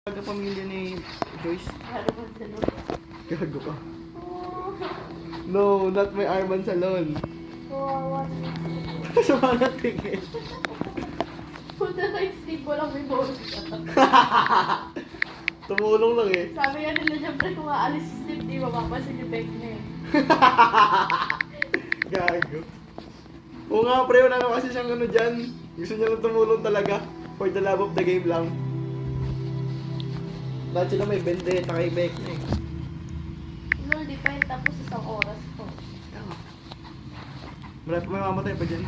Pamilya ni Joyce. Arman Salon. Gago ka. Oh, No, not my Arman Salon. kawawa naman. Sa mga tingin. Punta na yung Steve, walang may boss. Tumulong lang eh. Sabi nga nila dyan, pre, kung aalis si Steve, di mapapasin yung bag na eh. Gago. Oo nga pre, wala na kasi siyang ano dyan. Gusto niya lang tumulong talaga. For the love of the game lang. Lahat sila may vendetta kay Becky eh. Lol, di pa yun tapos isang oras po. May mamatay pa dyan.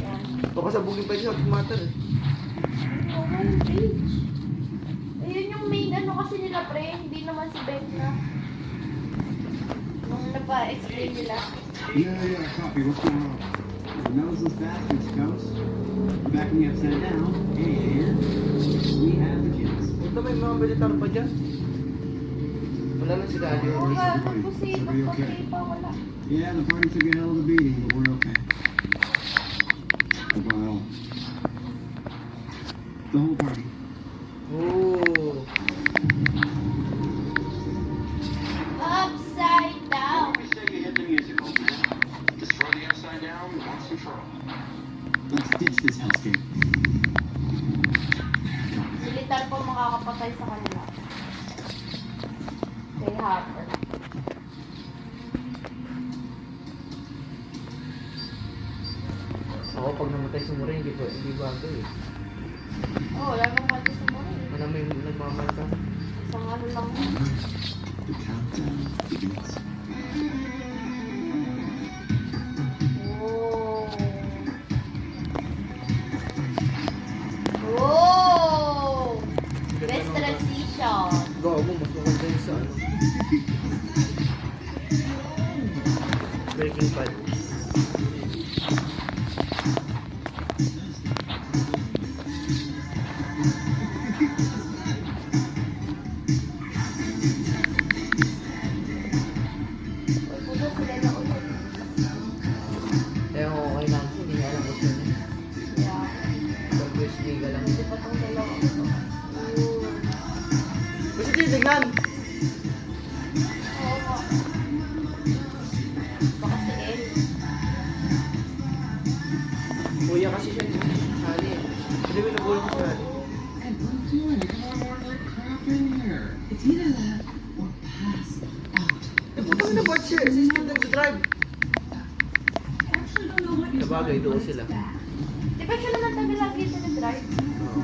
Yan. Pakasabugin pa dyan sa matter eh. Oh, page. Ayun yung main ano kasi nila, pre. Hindi naman si Beck na. Nung napa-explain nila. Yeah, copy. What's going on? The noseless bastards, Coast. Backing upside down, and we have the kids. Ito may mga militar pa dyan. Wala na si Daddy. Oo nga, pag-pusay pa, wala. Yeah, the party took a hell of a beating, but we're okay. Well, the whole party. Oh. Upside down. We say you hit the musical, man. Destroy the upside down, once and for all. Let's ditch this hellscape. Militar po makakapatay sa kanila. Kay Hopper. Ako pag namatay si Mura, hindi bago eh. Oh, wala nang mati sa mga eh. Wala may nagmamalta. Isang ano lang. The countdown begins. Oh. Oh! Best transition. Gawa mo, mas maganda yung sa ano. Breaking Bad. Puto sila na ulit. Eh, okay lang. Hindi nga alam ko siya. Yeah. Pag-wish liga lang. Hindi pa itong dalawa. Oh. Kasi titignan! Oo nga. Baka si El. Kuya kasi siya ni Sally. Hindi mo nabulong ko siya. And I'm doing more crap in here. It's either that or pass out. Eh, putang na ba't siya? System nag-drive. Actually, don't know what Sabagay, doon sila. Di ba siya naman tabi lagi ito na drive? Oo.